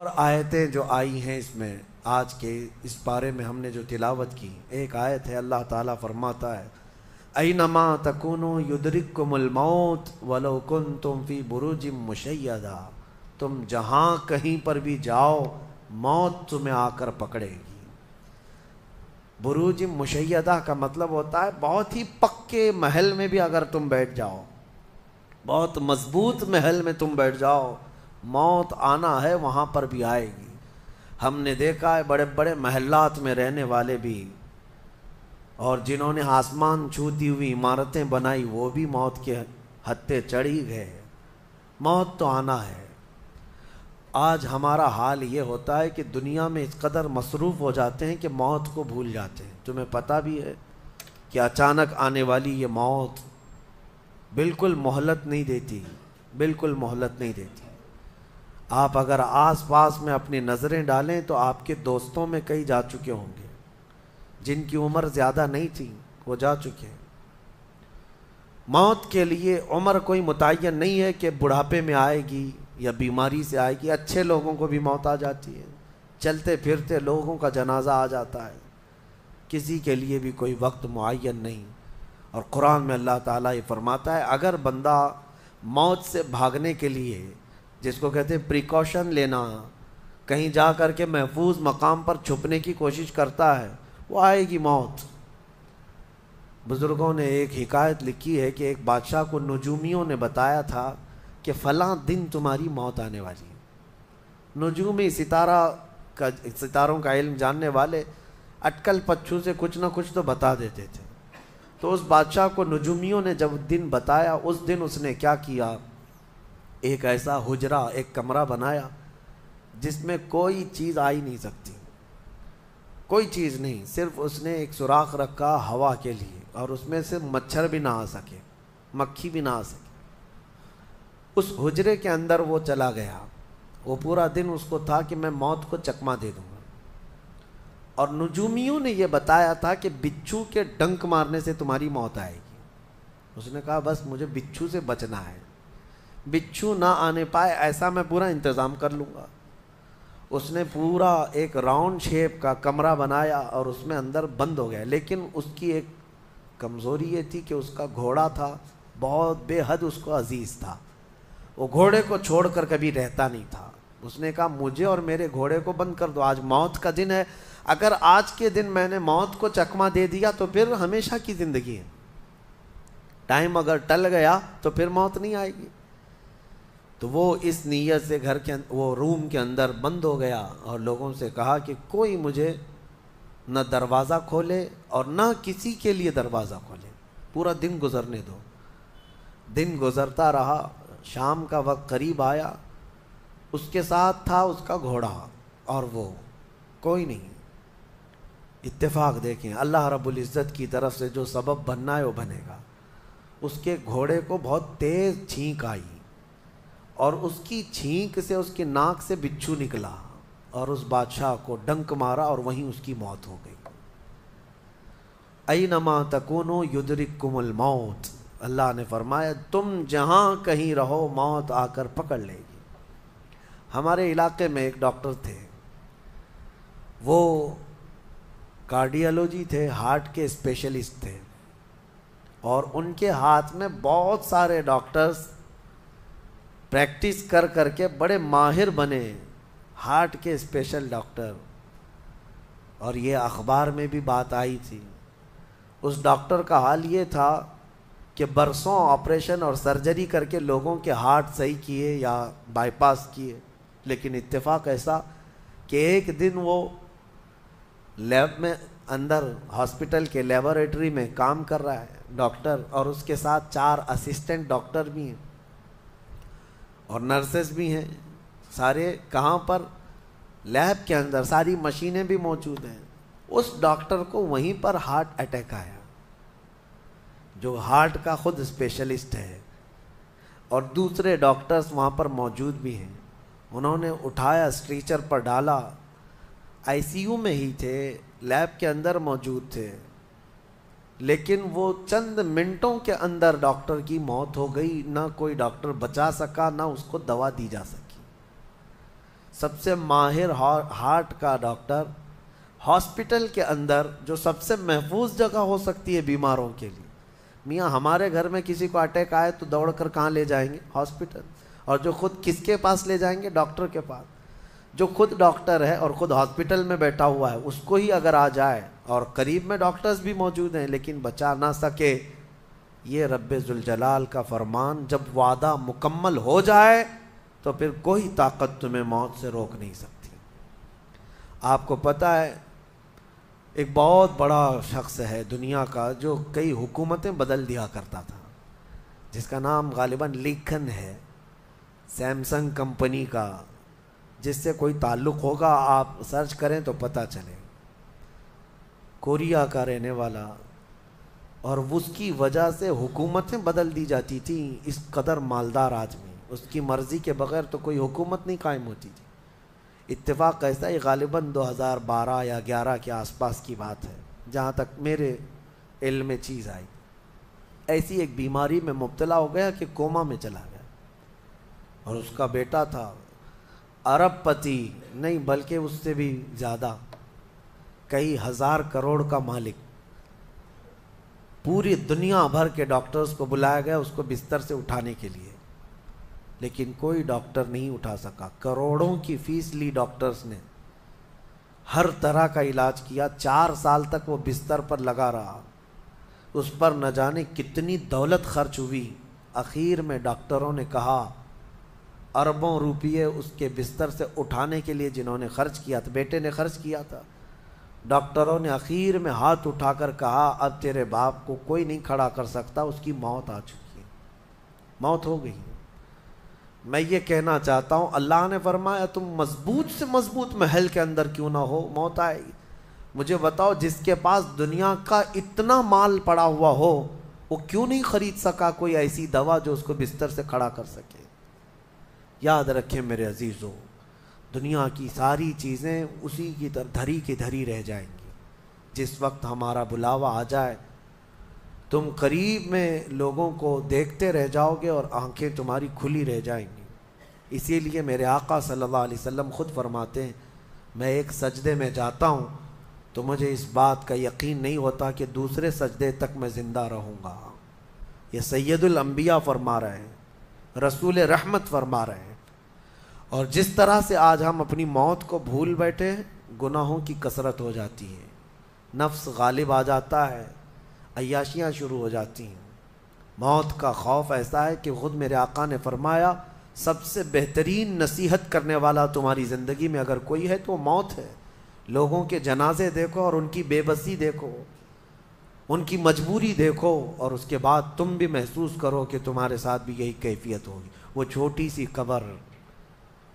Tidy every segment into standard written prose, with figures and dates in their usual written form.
اور آیتیں جو آئی ہیں اس میں آج کے اس پارے میں ہم نے جو تلاوت کی، ایک آیت ہے اللہ تعالیٰ فرماتا ہے اینما تکونوا یدرککم الموت ولو کنتم فی بروج مشیدہ، تم جہاں کہیں پر بھی جاؤ موت تمہیں آ کر پکڑے گی۔ بروج مشیدہ کا مطلب ہوتا ہے بہت ہی پکے محل میں بھی اگر تم بیٹھ جاؤ، بہت مضبوط محل میں تم بیٹھ جاؤ، موت آنا ہے وہاں پر بھی آئے گی۔ ہم نے دیکھا ہے بڑے بڑے محلات میں رہنے والے بھی، اور جنہوں نے آسمان چھوتی ہوئی عمارتیں بنائی وہ بھی موت کے ہتھے چڑھ ہی گئے۔ موت تو آنا ہے۔ آج ہمارا حال یہ ہوتا ہے کہ دنیا میں اس قدر مصروف ہو جاتے ہیں کہ موت کو بھول جاتے ہیں۔ تمہیں پتہ بھی ہے کہ اچانک آنے والی یہ موت بالکل مہلت نہیں دیتی، بالکل مہلت نہیں دیتی۔ آپ اگر آس پاس میں اپنی نظریں ڈالیں تو آپ کے دوستوں میں کئی جا چکے ہوں گے، جن کی عمر زیادہ نہیں تھی وہ جا چکے۔ موت کے لیے عمر کوئی متعین نہیں ہے کہ بڑھاپے میں آئے گی یا بیماری سے آئے گی۔ اچھے لوگوں کو بھی موت آ جاتی ہے، چلتے پھرتے لوگوں کا جنازہ آ جاتا ہے۔ کسی کے لیے بھی کوئی وقت معین نہیں۔ اور قرآن میں اللہ تعالیٰ یہ فرماتا ہے اگر بندہ موت سے بھاگنے کے لیے، جس کو کہتے ہیں پریکاشن لینا، کہیں جا کر کے محفوظ مقام پر چھپنے کی کوشش کرتا ہے، وہ آئے گی موت۔ بزرگوں نے ایک حکایت لکھی ہے کہ ایک بادشاہ کو نجومیوں نے بتایا تھا کہ فلاں دن تمہاری موت آنے والی ہے۔ نجومی ستاروں کا علم جاننے والے اٹکل پچھو سے کچھ نہ کچھ تو بتا دیتے تھے۔ تو اس بادشاہ کو نجومیوں نے جب دن بتایا، اس دن اس نے کیا کیا، ایک ایسا حجرہ، ایک کمرہ بنایا جس میں کوئی چیز آ ہی نہیں سکتی، کوئی چیز نہیں، صرف اس نے ایک سوراخ رکھا ہوا کے لیے، اور اس میں سے مچھر بھی نہ آ سکے، مکھی بھی نہ آ سکے۔ اس حجرے کے اندر وہ چلا گیا۔ وہ پورا دن اس کو تھا کہ میں موت کو چکما دے دوں گا۔ اور نجومیوں نے یہ بتایا تھا کہ بچھو کے ڈنک مارنے سے تمہاری موت آئے گی۔ اس نے کہا بس مجھے بچھو سے بچنا ہے، بچھو نہ آنے پائے ایسا میں پورا انتظام کر لوں گا۔ اس نے پورا ایک راؤنڈ شیپ کا کمرہ بنایا اور اس میں اندر بند ہو گیا۔ لیکن اس کی ایک کمزوری یہ تھی کہ اس کا گھوڑا تھا، بہت بے حد اس کو عزیز تھا، وہ گھوڑے کو چھوڑ کر کبھی رہتا نہیں تھا۔ اس نے کہا مجھے اور میرے گھوڑے کو بند کر دو، آج موت کا دن ہے، اگر آج کے دن میں نے موت کو چکما دے دیا تو پھر ہمیشہ کی زندگی ہے، ٹائم اگر ٹل گیا تو پھر موت نہیں آئے گی۔ تو وہ اس نیت سے وہ روم کے اندر بند ہو گیا اور لوگوں سے کہا کہ کوئی مجھے نہ دروازہ کھولے اور نہ کسی کے لیے دروازہ کھولے، پورا دن گزرنے دو۔ دن گزرتا رہا، شام کا وقت قریب آیا، اس کے ساتھ تھا اس کا گھوڑا اور وہ کوئی نہیں۔ اتفاق دیکھیں، اللہ رب العزت کی طرف سے جو سبب بننا ہے وہ بنے گا۔ اس کے گھوڑے کو بہت تیز چھینک آئی اور اس کی چھینک سے اس کی ناک سے بچھو نکلا اور اس بادشاہ کو ڈنک مارا اور وہیں اس کی موت ہو گئی۔ اینما تکونوا یدرککم الموت، اللہ نے فرمایا تم جہاں کہیں رہو موت آ کر پکڑ لے گی۔ ہمارے علاقے میں ایک ڈاکٹر تھے، وہ کارڈیالوجی تھے، ہارٹ کے اسپیشلسٹ تھے، اور ان کے ہاتھ میں بہت سارے ڈاکٹرز پریکٹس کر کر کے بڑے ماہر بنے، ہارٹ کے اسپیشل ڈاکٹر۔ اور یہ اخبار میں بھی بات آئی تھی۔ اس ڈاکٹر کا حال یہ تھا کہ برسوں آپریشن اور سرجری کر کے لوگوں کے ہارٹ صحیح کیے یا بائی پاس کیے، لیکن اتفاق ایسا کہ ایک دن وہ لیب میں اندر ہاسپٹل کے لیبارٹری میں کام کر رہا ہے ڈاکٹر، اور اس کے ساتھ 4 اسسٹنٹ ڈاکٹر بھی ہیں اور نرسز بھی ہیں، سارے کہاں پر، لیب کے اندر، ساری مشینیں بھی موجود ہیں۔ اس ڈاکٹر کو وہیں پر ہارٹ اٹیک آیا، جو ہارٹ کا خود اسپیشلسٹ ہے، اور دوسرے ڈاکٹرز وہاں پر موجود بھی ہیں۔ انہوں نے اٹھایا، اسٹریچر پر ڈالا، آئی سی یو میں ہی تھے، لیب کے اندر موجود تھے، لیکن وہ چند منٹوں کے اندر ڈاکٹر کی موت ہو گئی۔ نہ کوئی ڈاکٹر بچا سکا، نہ اس کو دوا دی جا سکی۔ سب سے ماہر ہارٹ کا ڈاکٹر ہاسپٹل کے اندر جو سب سے محفوظ جگہ ہو سکتی ہے بیماروں کے لیے. میاں ہمارے گھر میں کسی کو اٹیک آئے تو دوڑ کر کہاں لے جائیں گے؟ ہاسپٹل. اور جو خود کس کے پاس لے جائیں گے؟ ڈاکٹر کے پاس. جو خود ڈاکٹر ہے اور خود ہاسپٹل میں بیٹھا ہوا ہے اس کو ہی اگر آ جائے اور قریب میں ڈاکٹرز بھی موجود ہیں لیکن بچا نہ سکے، یہ رب ذوالجلال کا فرمان، جب وعدہ مکمل ہو جائے تو پھر کوئی طاقت تمہیں موت سے روک نہیں سکتی. آپ کو پتہ ہے ایک بہت بڑا شخص ہے دنیا کا جو کئی حکومتیں بدل دیا کرتا تھا، جس کا نام غالباً لیکن ہے، سیمسنگ کمپنی کا. جس سے کوئی تعلق ہوگا آپ سرچ کریں تو پتہ چلے. کوریا کا رہنے والا، اور اس کی وجہ سے حکومتیں بدل دی جاتی تھیں. اس قدر مالدار آدمی، اس کی مرضی کے بغیر تو کوئی حکومت نہیں قائم ہوتی تھی. اتفاق ایسا ہی غالباً 2012 یا 11 کے آس پاس کی بات ہے جہاں تک میرے علم میں چیز آئی. ایسی ایک بیماری میں مبتلا ہو گیا کہ کوما میں چلا گیا، اور اس کا بیٹا تھا ارب پتی نہیں بلکہ اس سے بھی زیادہ، کئی ہزار کروڑ کا مالک. پوری دنیا بھر کے ڈاکٹرز کو بلایا گیا اس کو بستر سے اٹھانے کے لیے، لیکن کوئی ڈاکٹر نہیں اٹھا سکا. کروڑوں کی فیس لی ڈاکٹرز نے، ہر طرح کا علاج کیا. 4 سال تک وہ بستر پر لگا رہا، اس پر نہ جانے کتنی دولت خرچ ہوئی. اخیر میں ڈاکٹروں نے کہا، اربوں روپیے اس کے بستر سے اٹھانے کے لیے جنہوں نے خرچ کیا تھا، بیٹے نے خرچ کیا تھا، ڈاکٹروں نے اخیر میں ہاتھ اٹھا کر کہا اب تیرے باپ کو کوئی نہیں کھڑا کر سکتا، اس کی موت آ چکی ہے، موت ہو گئی. میں یہ کہنا چاہتا ہوں اللہ نے فرمایا تم مضبوط سے مضبوط محل کے اندر کیوں نہ ہو، موت آئے گی. مجھے بتاؤ جس کے پاس دنیا کا اتنا مال پڑا ہوا ہو وہ کیوں نہیں خرید سکا کوئی ایسی دوا جو اس کو بستر سے کھڑا کر سکے؟ یاد رکھیں میرے عزیزو، دنیا کی ساری چیزیں اسی کی طرح دھری کی دھری رہ جائیں گی. جس وقت ہمارا بلاوا آ جائے تم قریب میں لوگوں کو دیکھتے رہ جاؤ گے اور آنکھیں تمہاری کھلی رہ جائیں گی. اسی لیے میرے آقا صلی اللہ علیہ وسلم خود فرماتے ہیں میں ایک سجدے میں جاتا ہوں تو مجھے اس بات کا یقین نہیں ہوتا کہ دوسرے سجدے تک میں زندہ رہوں گا. یہ سید الانبیاء فرما رہے ہیں، رسول رحمت فرما رہے ہیں. اور جس طرح سے آج ہم اپنی موت کو بھول بیٹھے ہیں، گناہوں کی کثرت ہو جاتی ہے، نفس غالب آ جاتا ہے، عیاشیاں شروع ہو جاتی ہیں. موت کا خوف ایسا ہے کہ خود میرے آقا نے فرمایا سب سے بہترین نصیحت کرنے والا تمہاری زندگی میں اگر کوئی ہے تو وہ موت ہے. لوگوں کے جنازے دیکھو اور ان کی بے بسی دیکھو، ان کی مجبوری دیکھو، اور اس کے بعد تم بھی محسوس کرو کہ تمہارے ساتھ بھی یہی کیفیت ہوگی. وہ چھوٹی سی قبر،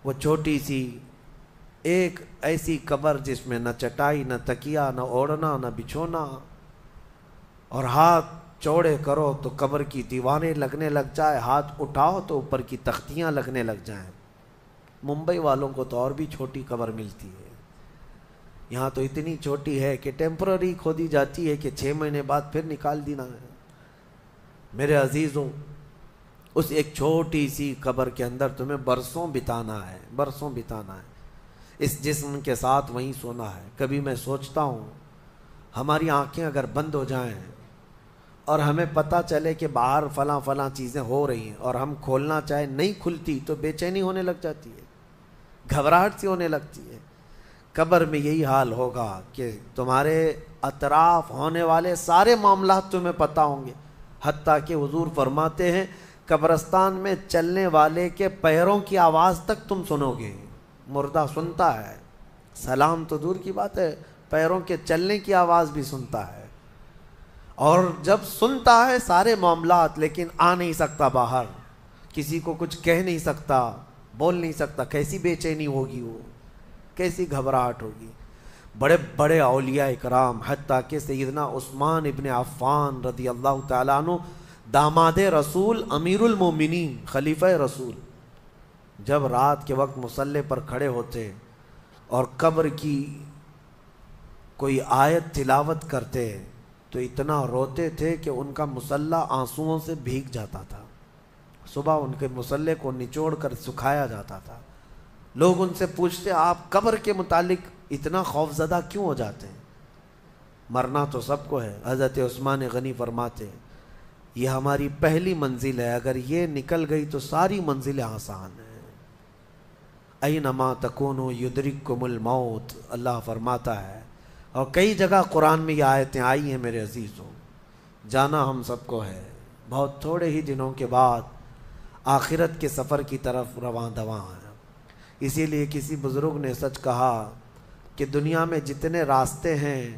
وہ چھوٹی سی ایک ایسی قبر جس میں نہ چٹائی، نہ تکیا، نہ اوڑھنا، نہ بچھونا، اور ہاتھ چوڑے کرو تو قبر کی دیواریں لگنے لگ جائے، ہاتھ اٹھاؤ تو اوپر کی تختیاں لگنے لگ جائیں. ممبئی والوں کو تو اور بھی چھوٹی قبر ملتی ہے، یہاں تو اتنی چھوٹی ہے کہ ٹیمپرری کھودی جاتی ہے کہ 6 مہینے بعد پھر نکال دینا ہے. میرے عزیزوں، اس ایک چھوٹی سی قبر کے اندر تمہیں برسوں بتانا ہے، برسوں بتانا ہے. اس جسم کے ساتھ وہیں سونا ہے. کبھی میں سوچتا ہوں ہماری آنکھیں اگر بند ہو جائیں اور ہمیں پتہ چلے کہ باہر فلاں چیزیں ہو رہی ہیں اور ہم کھولنا چاہیں نہیں کھلتی تو بے چینی ہونے لگ جاتی ہے، گھبراہٹ سی ہونے لگتی ہے. قبر میں یہی حال ہوگا کہ تمہارے اطراف ہونے والے سارے معاملات تمہیں پتہ ہوں گے، حتیٰ کہ حضور فرماتے ہیں قبرستان میں چلنے والے کے پیروں کی آواز تک تم سنو گے. مردہ سنتا ہے، سلام تو دور کی بات ہے، پیروں کے چلنے کی آواز بھی سنتا ہے. اور جب سنتا ہے سارے معاملات لیکن آ نہیں سکتا باہر، کسی کو کچھ کہہ نہیں سکتا، بول نہیں سکتا. کیسی بے چینی ہوگی، وہ کیسی گھبراہٹ ہوگی. بڑے بڑے اولیاء اکرام حتیٰ کہ سیدنا عثمان ابن عفان رضی اللہ تعالیٰ عنہ، داماد رسول، امیر المومنین، خلیفہ رسول، جب رات کے وقت مصلی پر کھڑے ہوتے اور قبر کی کوئی آیت تلاوت کرتے تو اتنا روتے تھے کہ ان کا مصلی آنسوؤں سے بھیگ جاتا تھا. صبح ان کے مصلی کو نچوڑ کر سکھایا جاتا تھا. لوگ ان سے پوچھتے آپ قبر کے متعلق اتنا خوف زدہ کیوں ہو جاتے ہیں؟ مرنا تو سب کو ہے. حضرت عثمان غنی فرماتے ہیں یہ ہماری پہلی منزل ہے، اگر یہ نکل گئی تو ساری منزلیں آسان ہیں. اینما تکونوا یدرککم الموت، اللہ فرماتا ہے. اور کئی جگہ قرآن میں یہ آیتیں آئی ہیں میرے عزیزوں. جانا ہم سب کو ہے، بہت تھوڑے ہی دنوں کے بعد آخرت کے سفر کی طرف رواں دواں ہیں. اسی لیے کسی بزرگ نے سچ کہا کہ دنیا میں جتنے راستے ہیں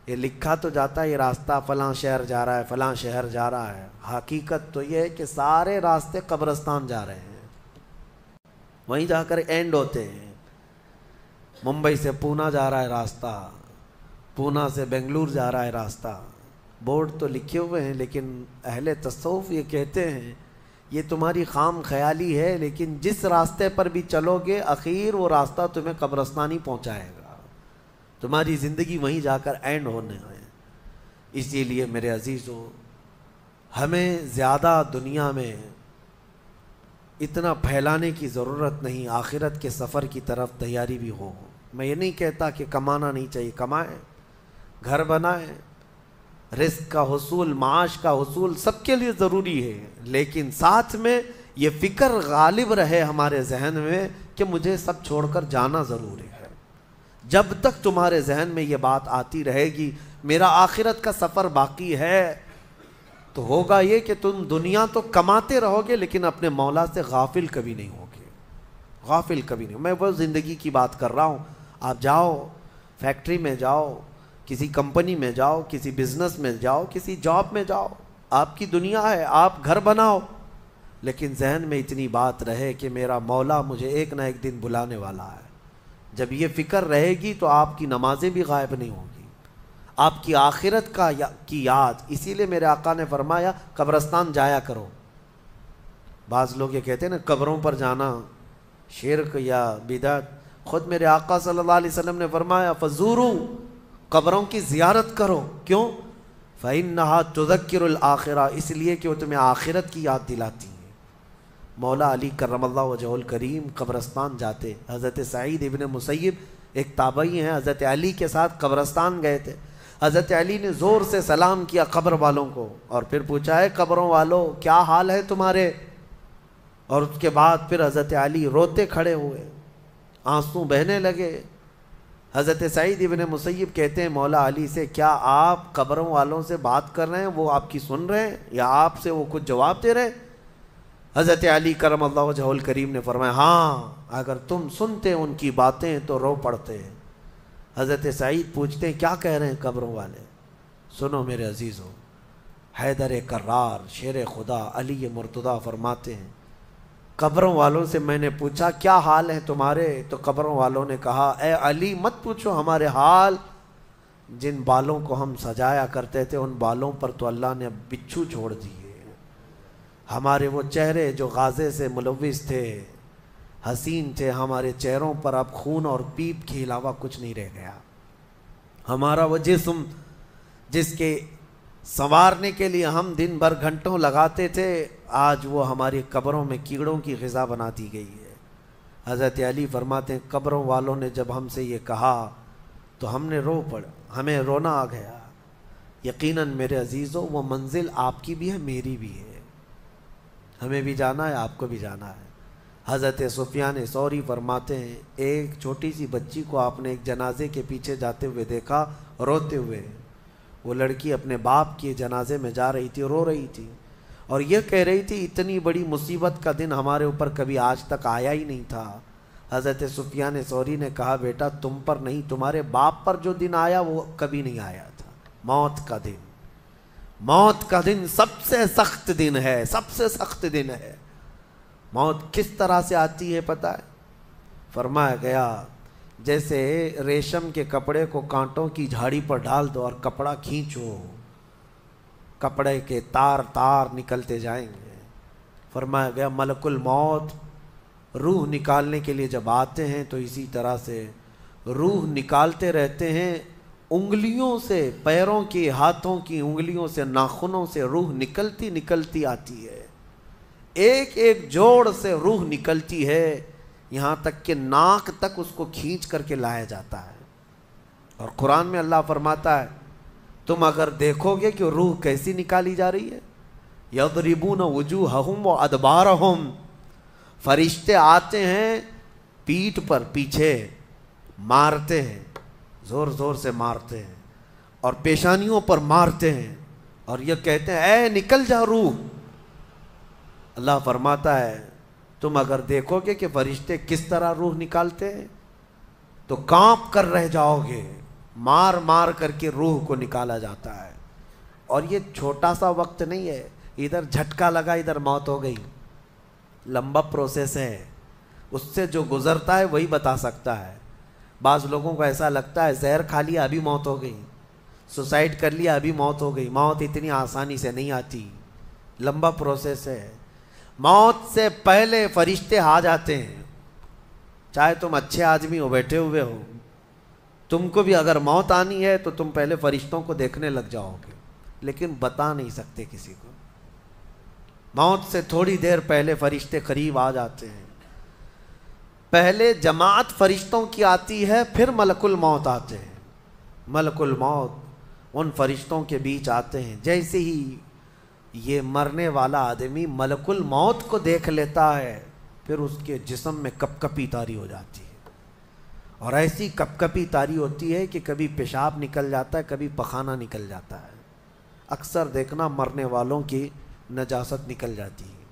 یہ لکھا تو جاتا ہے یہ راستہ فلاں شہر جا رہا ہے، فلاں شہر جا رہا ہے، حقیقت تو یہ ہے کہ سارے راستے قبرستان جا رہے ہیں، وہیں جا کر اینڈ ہوتے ہیں. ممبئی سے پونا جا رہا ہے راستہ، پونا سے بنگلور جا رہا ہے راستہ. بورڈ تو لکھے ہوئے ہیں لیکن اہل تصوف یہ کہتے ہیں یہ تمہاری خام خیالی ہے، لیکن جس راستے پر بھی چلو گے اخیر وہ راستہ تمہیں قبرستان ہی پہنچائے گا، تمہاری زندگی وہیں جا کر اینڈ ہونے ہے. اسی لیے میرے عزیزو ہمیں زیادہ دنیا میں اتنا پھیلانے کی ضرورت نہیں، آخرت کے سفر کی طرف تیاری بھی ہو. میں یہ نہیں کہتا کہ کمانا نہیں چاہیے، کمائیں، گھر بنائیں، رزق کا حصول، معاش کا حصول سب کے لیے ضروری ہے، لیکن ساتھ میں یہ فکر غالب رہے ہمارے ذہن میں کہ مجھے سب چھوڑ کر جانا ضروری ہے. جب تک تمہارے ذہن میں یہ بات آتی رہے گی میرا آخرت کا سفر باقی ہے، تو ہوگا یہ کہ تم دنیا تو کماتے رہو گے لیکن اپنے مولا سے غافل کبھی نہیں ہوگے، غافل کبھی نہیں. میں وہ زندگی کی بات کر رہا ہوں. آپ جاؤ فیکٹری میں جاؤ، کسی کمپنی میں جاؤ، کسی بزنس میں جاؤ، کسی جاب میں جاؤ، آپ کی دنیا ہے، آپ گھر بناؤ، لیکن ذہن میں اتنی بات رہے کہ میرا مولا مجھے ایک نہ ایک دن بلانے والا ہے. جب یہ فکر رہے گی تو آپ کی نمازیں بھی غائب نہیں ہوں گی، آپ کی آخرت کی یاد. اسی لیے میرے آقا نے فرمایا قبرستان جایا کرو. بعض لوگ یہ کہتے ہیں نا قبروں پر جانا شرک یا بدعت، خود میرے آقا صلی اللہ علیہ وسلم نے فرمایا فزوروا، قبروں کی زیارت کرو. کیوں؟ فإنها تذکر الآخرہ، اس لیے کہ وہ تمہیں آخرت کی یاد دلاتی ہیں. مولا علی کرم اللہ وجہہ الکریم قبرستان جاتے. حضرت سعید ابن مسیب ایک تابعی ہیں، حضرت علی کے ساتھ قبرستان گئے تھے. حضرت علی نے زور سے سلام کیا قبر والوں کو اور پھر پوچھا ہے قبروں والوں کیا حال ہے تمہارے؟ اور اس کے بعد پھر حضرت علی روتے کھڑے ہوئے، آنسو بہنے لگے. حضرت سعید ابن مسیب کہتے ہیں مولا علی سے کیا آپ قبروں والوں سے بات کر رہے ہیں، وہ آپ کی سن رہے ہیں یا آپ سے وہ کچھ جواب دے رہے ہیں؟ حضرت علی کرم اللہ وجہہ الکریم نے فرمایا ہاں، اگر تم سنتے ان کی باتیں تو رو پڑتے. حضرت سعید پوچھتے ہیں کیا کہہ رہے ہیں قبروں والے؟ سنو میرے عزیزو، حیدر کرار شیر خدا علی مرتضیٰ فرماتے ہیں قبروں والوں سے میں نے پوچھا کیا حال ہے تمہارے، تو قبروں والوں نے کہا اے علی مت پوچھو ہمارے حال، جن بالوں کو ہم سجایا کرتے تھے ان بالوں پر تو اللہ نے بچھو چھوڑ دیے. ہمارے وہ چہرے جو غازے سے ملوث تھے، حسین تھے، ہمارے چہروں پر اب خون اور پیپ کے علاوہ کچھ نہیں رہ گیا. ہمارا وہ جسم جس کے سنوارنے کے لیے ہم دن بھر گھنٹوں لگاتے تھے، آج وہ ہماری قبروں میں کیڑوں کی غذا بنا دی گئی ہے. حضرت علی فرماتے ہیں قبروں والوں نے جب ہم سے یہ کہا تو ہم نے رو پڑا، ہمیں رونا آ گیا. یقیناً میرے عزیزو وہ منزل آپ کی بھی ہے میری بھی ہے، ہمیں بھی جانا ہے آپ کو بھی جانا ہے. حضرت سفیان ثوری فرماتے ہیں ایک چھوٹی سی بچی کو آپ نے ایک جنازے کے پیچھے جاتے ہوئے دیکھا روتے ہوئے. وہ لڑکی اپنے باپ کے جنازے میں جا رہی تھی، رو رہی تھی اور یہ کہہ رہی تھی اتنی بڑی مصیبت کا دن ہمارے اوپر کبھی آج تک آیا ہی نہیں تھا. حضرت سفیان ثوری نے کہا بیٹا تم پر نہیں، تمہارے باپ پر جو دن آیا وہ کبھی نہیں آیا تھا. موت کا دن، موت کا دن سب سے سخت دن ہے، سب سے سخت دن ہے. موت کس طرح سے آتی ہے پتہ ہے؟ فرمایا گیا جیسے ریشم کے کپڑے کو کانٹوں کی جھاڑی پر ڈال دو اور کپڑا کھینچو، کپڑے کے تار تار نکلتے جائیں گے. فرمایا گیا ملک الموت روح نکالنے کے لیے جب آتے ہیں تو اسی طرح سے روح نکالتے رہتے ہیں، انگلیوں سے، پیروں کی، ہاتھوں کی انگلیوں سے، ناخنوں سے روح نکلتی نکلتی آتی ہے، ایک ایک جوڑ سے روح نکلتی ہے. یہاں تک کہ ناک تک اس کو کھینچ کر کے لایا جاتا ہے۔ اور قرآن میں اللہ فرماتا ہے تم اگر دیکھو گے کہ روح کیسی نکالی جا رہی ہے، یضربون وجوہہم وادبارہم، فرشتے آتے ہیں پیٹھ پر، پیچھے مارتے ہیں، زور زور سے مارتے ہیں اور پیشانیوں پر مارتے ہیں اور یہ کہتے ہیں اے نکل جا روح۔ اللہ فرماتا ہے تم اگر دیکھو گے کہ فرشتے کس طرح روح نکالتے ہیں تو کانپ کر رہ جاؤ گے، مار مار کر کے روح کو نکالا جاتا ہے۔ اور یہ چھوٹا سا وقت نہیں ہے، ادھر جھٹکا لگا ادھر موت ہو گئی، لمبا پروسیس ہے، اس سے جو گزرتا ہے وہی بتا سکتا ہے۔ بعض لوگوں کو ایسا لگتا ہے زہر کھا لیا ابھی موت ہو گئی، سوسائڈ کر لیا ابھی موت ہو گئی۔ موت اتنی آسانی سے نہیں آتی، لمبا پروسیس ہے۔ موت سے پہلے فرشتے آ جاتے ہیں، چاہے تم اچھے آدمی ہو، بیٹھے ہوئے ہو، تم کو بھی اگر موت آنی ہے تو تم پہلے فرشتوں کو دیکھنے لگ جاؤ گے، لیکن بتا نہیں سکتے کسی کو۔ موت سے تھوڑی دیر پہلے فرشتے قریب آ جاتے ہیں۔ پہلے جماعت فرشتوں کی آتی ہے، پھر ملک الموت آتے ہیں۔ ملک الموت ان فرشتوں کے بیچ آتے ہیں۔ جیسے ہی یہ مرنے والا آدمی ملک الموت کو دیکھ لیتا ہے، پھر اس کے جسم میں کپ کپی طاری ہو جاتی ہے، اور ایسی کپ کپی طاری ہوتی ہے کہ کبھی پیشاب نکل جاتا ہے، کبھی پخانہ نکل جاتا ہے۔ اکثر دیکھنا مرنے والوں کی نجاست نکل جاتی ہے۔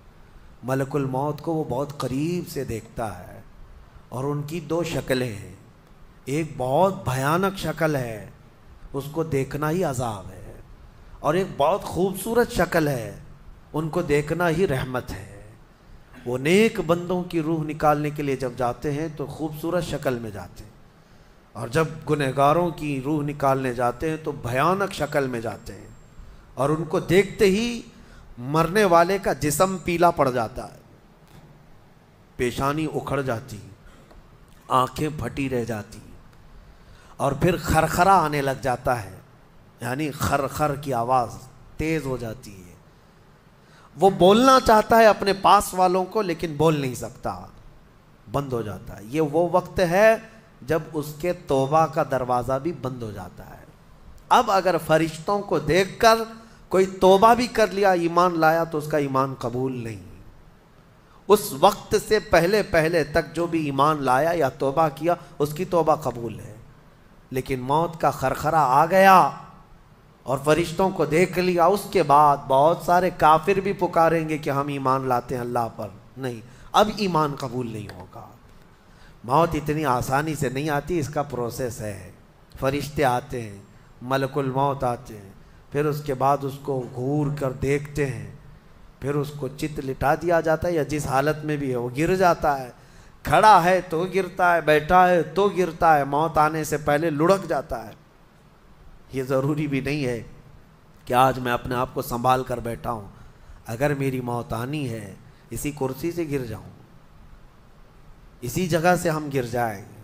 ملک الموت کو وہ بہت قریب سے دیکھتا ہے، اور ان کی دو شکلیں ہیں، ایک بہت بھیانک شکل ہے، اس کو دیکھنا ہی عذاب ہے، اور ایک بہت خوبصورت شکل ہے، ان کو دیکھنا ہی رحمت ہے۔ وہ نیک بندوں کی روح نکالنے کے لیے جب جاتے ہیں تو خوبصورت شکل میں جاتے ہیں، اور جب گنہگاروں کی روح نکالنے جاتے ہیں تو بھیانک شکل میں جاتے ہیں، اور ان کو دیکھتے ہی مرنے والے کا جسم پیلا پڑ جاتا ہے، پیشانی اکھڑ جاتی، آنکھیں پھٹی رہ جاتی، اور پھر خرخرا آنے لگ جاتا ہے، یعنی خر کی آواز تیز ہو جاتی ہے۔ وہ بولنا چاہتا ہے اپنے پاس والوں کو، لیکن بول نہیں سکتا، بند ہو جاتا ہے۔ یہ وہ وقت ہے جب اس کے توبہ کا دروازہ بھی بند ہو جاتا ہے۔ اب اگر فرشتوں کو دیکھ کر کوئی توبہ بھی کر لیا، ایمان لایا، تو اس کا ایمان قبول نہیں۔ اس وقت سے پہلے پہلے تک جو بھی ایمان لایا یا توبہ کیا، اس کی توبہ قبول ہے۔ لیکن موت کا خرخرا آ گیا اور فرشتوں کو دیکھ لیا، اس کے بعد بہت سارے کافر بھی پکاریں گے کہ ہم ایمان لاتے ہیں اللہ پر، نہیں، اب ایمان قبول نہیں ہوگا۔ موت اتنی آسانی سے نہیں آتی، اس کا پروسیس ہے۔ فرشتے آتے ہیں، ملک الموت آتے ہیں، پھر اس کے بعد اس کو گھور کر دیکھتے ہیں، پھر اس کو چت لٹا دیا جاتا ہے، یا جس حالت میں بھی ہے وہ گر جاتا ہے، کھڑا ہے تو گرتا ہے، بیٹھا ہے تو گرتا ہے، موت آنے سے پہلے لڑک جاتا ہے۔ یہ ضروری بھی نہیں ہے کہ آج میں اپنے آپ کو سنبھال کر بیٹھا ہوں، اگر میری موت آنی ہے اسی کرسی سے گر جاؤں، اسی جگہ سے ہم گر جائیں گے۔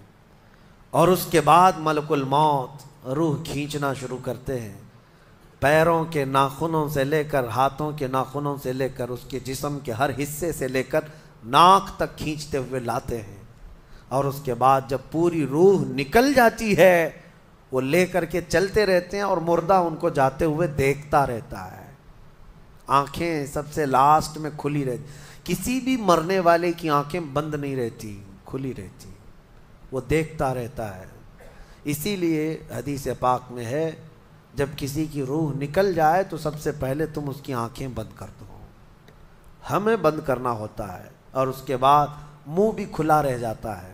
اور اس کے بعد ملک الموت روح کھینچنا شروع کرتے ہیں، پیروں کے ناخنوں سے لے کر، ہاتھوں کے ناخنوں سے لے کر، اس کے جسم کے ہر حصے سے لے کر ناک تک کھینچتے ہوئے لاتے ہیں، اور اس کے بعد جب پوری روح نکل جاتی ہے، وہ لے کر کے چلتے رہتے ہیں، اور مردہ ان کو جاتے ہوئے دیکھتا رہتا ہے۔ آنکھیں سب سے لاسٹ میں کھلی رہتی، کسی بھی مرنے والے کی آنکھیں بند نہیں رہتی، کھلی رہتی، وہ دیکھتا رہتا ہے۔ اسی لیے حدیث پاک میں ہے جب کسی کی روح نکل جائے تو سب سے پہلے تم اس کی آنکھیں بند کر دو، ہمیں بند کرنا ہوتا ہے، اور اس کے بعد منہ بھی کھلا رہ جاتا ہے،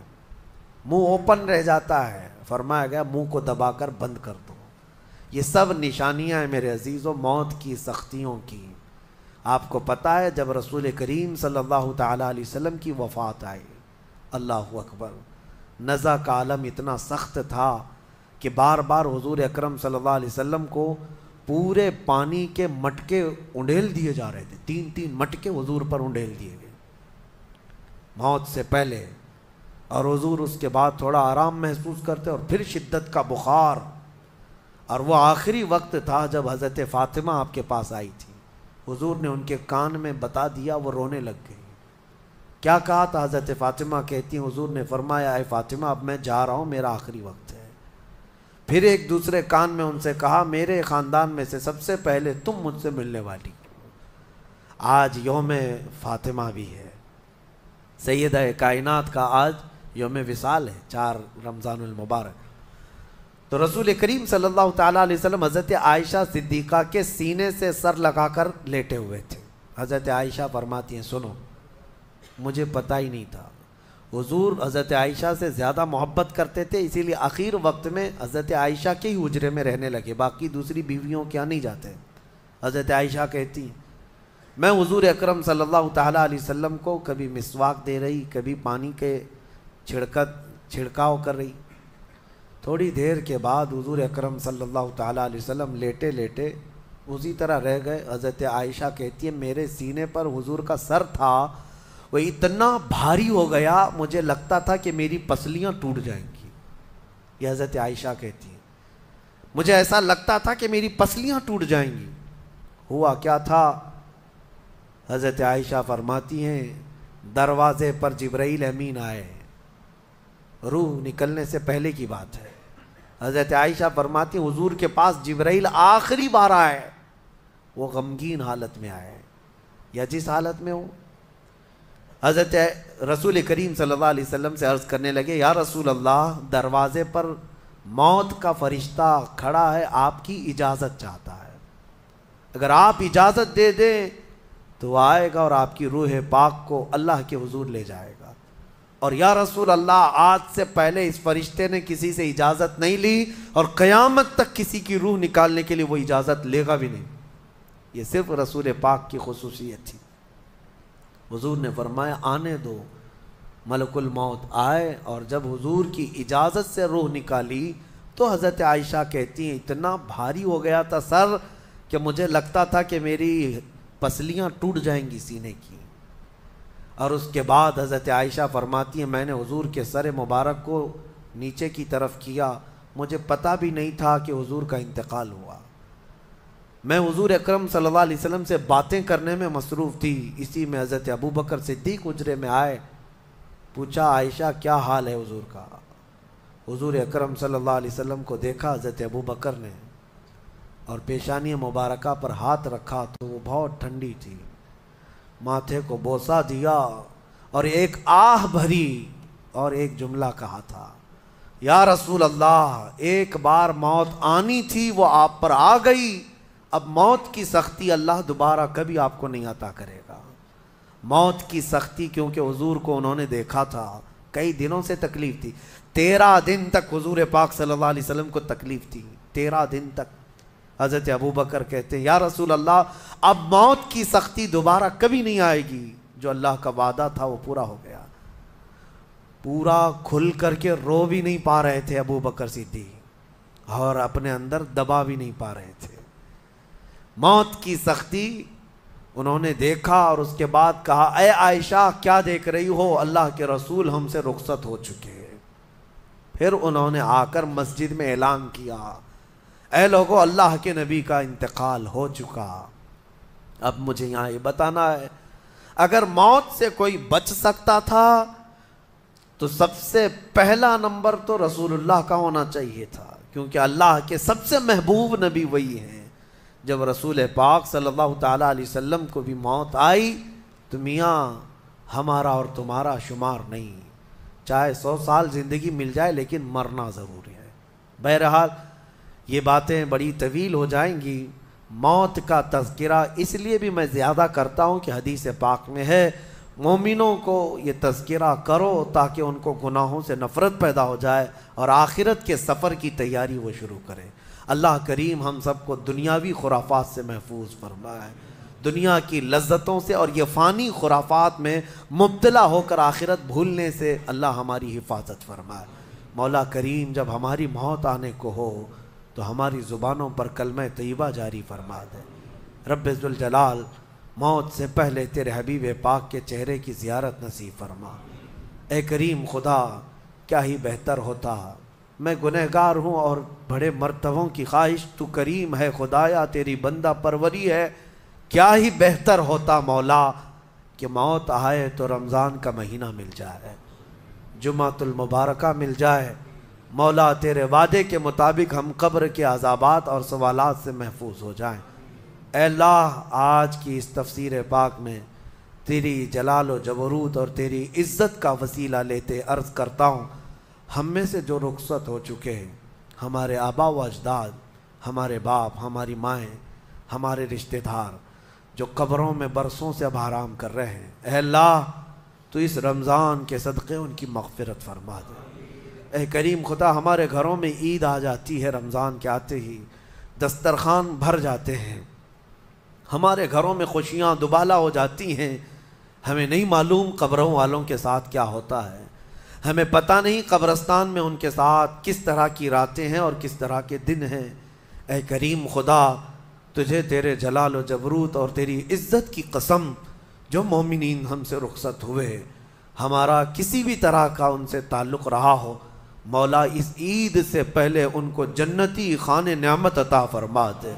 منہ اوپن رہ جاتا ہے، فرمایا گیا منہ کو دبا کر بند کر دو۔ یہ سب نشانیاں ہیں میرے عزیزوں موت کی سختیوں کی۔ آپ کو پتہ ہے جب رسول کریم صلی اللہ تعالیٰ علیہ وسلم کی وفات آئی، اللہ اکبر، نزع کا عالم اتنا سخت تھا کہ بار بار حضور اکرم صلی اللہ علیہ وسلم کو پورے پانی کے مٹکے انڈیل دیے جا رہے تھے، 3 مٹکے حضور پر انڈیل دیے گئے موت سے پہلے، اور حضور اس کے بعد تھوڑا آرام محسوس کرتے، اور پھر شدت کا بخار، اور وہ آخری وقت تھا جب حضرت فاطمہ آپ کے پاس آئی تھی، حضور نے ان کے کان میں بتا دیا، وہ رونے لگ گئی، کیا کہا تھا؟ حضرت فاطمہ کہتی ہیں حضور نے فرمایا اے فاطمہ اب میں جا رہا ہوں، میرا آخری وقت ہے۔ پھر ایک دوسرے کان میں ان سے کہا میرے خاندان میں سے سب سے پہلے تم مجھ سے ملنے والی۔ آج یوم فاطمہ بھی ہے، سیدہ کائنات کا آج یوم وصال ہے، 4 رمضان المبارک۔ تو رسول کریم صلی اللہ تعالیٰ علیہ وسلم حضرت عائشہ صدیقہ کے سینے سے سر لگا کر لیٹے ہوئے تھے۔ حضرت عائشہ فرماتی ہیں سنو، مجھے پتہ ہی نہیں تھا، حضور حضرت عائشہ سے زیادہ محبت کرتے تھے، اسی لیے آخر وقت میں حضرت عائشہ کے ہی حجرے میں رہنے لگے، باقی دوسری بیویوں کیا نہیں جاتے۔ حضرت عائشہ کہتی ہیں میں حضور اکرم صلی اللہ تعالیٰ علیہ وسلم کو کبھی مسواک دے رہی، کبھی پانی کے چھڑکاؤ کر رہی۔ تھوڑی دیر کے بعد حضور اکرم صلی اللہ تعالیٰ علیہ وسلم لیٹے لیٹے اسی طرح رہ گئے۔ حضرت عائشہ کہتی ہے میرے سینے پر حضور کا سر تھا، وہ اتنا بھاری ہو گیا مجھے لگتا تھا کہ میری پسلیاں ٹوٹ جائیں گی۔ یہ حضرت عائشہ کہتی ہیں مجھے ایسا لگتا تھا کہ میری پسلیاں ٹوٹ جائیں گی۔ ہوا کیا تھا؟ حضرت عائشہ فرماتی ہیں دروازے پر جبرائیل امین آئے، روح نکلنے سے پہلے کی بات ہے۔ حضرت عائشہ فرماتی ہیں حضور کے پاس جبرائیل آخری بار آئے، وہ غمگین حالت میں آئے یا جس حالت میں ہو۔ حضرت رسول کریم صلی اللہ علیہ وسلم سے عرض کرنے لگے یا رسول اللہ دروازے پر موت کا فرشتہ کھڑا ہے، آپ کی اجازت چاہتا ہے، اگر آپ اجازت دے دیں تو وہ آئے گا اور آپ کی روح پاک کو اللہ کے حضور لے جائے گا۔ اور یا رسول اللہ آج سے پہلے اس فرشتے نے کسی سے اجازت نہیں لی اور قیامت تک کسی کی روح نکالنے کے لیے وہ اجازت لے گا بھی نہیں، یہ صرف رسول پاک کی خصوصیت تھی۔ حضور نے فرمایا آنے دو، ملک الموت آئے، اور جب حضور کی اجازت سے روح نکالی تو حضرت عائشہ کہتی ہیں اتنا بھاری ہو گیا تھا سر کہ مجھے لگتا تھا کہ میری پسلیاں ٹوٹ جائیں گی سینے کی۔ اور اس کے بعد حضرت عائشہ فرماتی ہیں میں نے حضور کے سر مبارک کو نیچے کی طرف کیا، مجھے پتہ بھی نہیں تھا کہ حضور کا انتقال ہوا، میں حضور اکرم صلی اللہ علیہ وسلم سے باتیں کرنے میں مصروف تھی، اسی میں حضرت ابو بکر صدیق حجرے میں آئے، پوچھا عائشہ کیا حال ہے حضور کا؟ حضور اکرم صلی اللہ علیہ وسلم کو دیکھا حضرت ابو بکر نے اور پیشانی مبارکہ پر ہاتھ رکھا تو وہ بہت ٹھنڈی تھی، ماتھے کو بوسہ دیا اور ایک آہ بھری اور ایک جملہ کہا تھا یا رسول اللہ ایک بار موت آنی تھی وہ آپ پر آ گئی، اب موت کی سختی اللہ دوبارہ کبھی آپ کو نہیں عطا کرے گا۔ موت کی سختی کیونکہ حضور کو انہوں نے دیکھا تھا، کئی دنوں سے تکلیف تھی، 13 دن تک حضور پاک صلی اللہ علیہ وسلم کو تکلیف تھی، 13 دن تک۔ حضرت ابو بکر کہتے ہیں یا رسول اللہ اب موت کی سختی دوبارہ کبھی نہیں آئے گی، جو اللہ کا وعدہ تھا وہ پورا ہو گیا۔ پورا کھل کر کے رو بھی نہیں پا رہے تھے ابو بکر صدیق اور اپنے اندر دبا بھی نہیں پا رہے تھے۔ موت کی سختی انہوں نے دیکھا اور اس کے بعد کہا اے عائشہ کیا دیکھ رہی ہو، اللہ کے رسول ہم سے رخصت ہو چکے ہیں۔ پھر انہوں نے آ کر مسجد میں اعلان کیا اے لوگو اللہ کے نبی کا انتقال ہو چکا۔ اب مجھے یہاں یہ بتانا ہے اگر موت سے کوئی بچ سکتا تھا تو سب سے پہلا نمبر تو رسول اللہ کا ہونا چاہیے تھا، کیونکہ اللہ کے سب سے محبوب نبی وہی ہیں۔ جب رسول پاک صلی اللہ تعالیٰ علیہ وسلم کو بھی موت آئی تو میاں ہمارا اور تمہارا شمار نہیں، چاہے 100 سال زندگی مل جائے لیکن مرنا ضروری ہے۔ بہرحال یہ باتیں بڑی طویل ہو جائیں گی، موت کا تذکرہ اس لیے بھی میں زیادہ کرتا ہوں کہ حدیث پاک میں ہے مومنوں کو یہ تذکرہ کرو تاکہ ان کو گناہوں سے نفرت پیدا ہو جائے اور آخرت کے سفر کی تیاری وہ شروع کریں۔ اللہ کریم ہم سب کو دنیاوی خرافات سے محفوظ فرمائے، دنیا کی لذتوں سے اور یہ فانی خرافات میں مبتلا ہو کر آخرت بھولنے سے اللہ ہماری حفاظت فرمائے۔ مولا کریم جب ہماری موت آنے کو ہو تو ہماری زبانوں پر کلمہ طیبہ جاری فرما دے۔ رب ذوالجلال موت سے پہلے تیرے حبیب پاک کے چہرے کی زیارت نصیب فرما۔ اے کریم خدا کیا ہی بہتر ہوتا، میں گنہگار ہوں اور بڑے مرتبوں کی خواہش، تو کریم ہے خدایا تیری بندہ پروری ہے، کیا ہی بہتر ہوتا مولا کہ موت آئے تو رمضان کا مہینہ مل جائے، جمعۃ المبارکہ مل جائے، مولا تیرے وعدے کے مطابق ہم قبر کے عذابات اور سوالات سے محفوظ ہو جائیں۔ اے اللہ، آج کی اس تفسیر پاک میں تیری جلال و جبروت اور تیری عزت کا وسیلہ لیتے عرض کرتا ہوں، ہم میں سے جو رخصت ہو چکے ہیں، ہمارے آبا و اجداد، ہمارے باپ، ہماری مائیں، ہمارے رشتہ دار جو قبروں میں برسوں سے اب آرام کر رہے ہیں، اے اللہ تو اس رمضان کے صدقے ان کی مغفرت فرما دے۔ اے کریم خدا، ہمارے گھروں میں عید آ جاتی ہے، رمضان کے آتے ہی دسترخوان بھر جاتے ہیں، ہمارے گھروں میں خوشیاں دوبالا ہو جاتی ہیں، ہمیں نہیں معلوم قبروں والوں کے ساتھ کیا ہوتا ہے، ہمیں پتہ نہیں قبرستان میں ان کے ساتھ کس طرح کی راتیں ہیں اور کس طرح کے دن ہیں۔ اے کریم خدا، تجھے تیرے جلال و جبروت اور تیری عزت کی قسم، جو مومنین ہم سے رخصت ہوئے، ہمارا کسی بھی طرح کا ان سے تعلق رہا ہو، مولا اس عید سے پہلے ان کو جنتی خان نعمت عطا فرما دے۔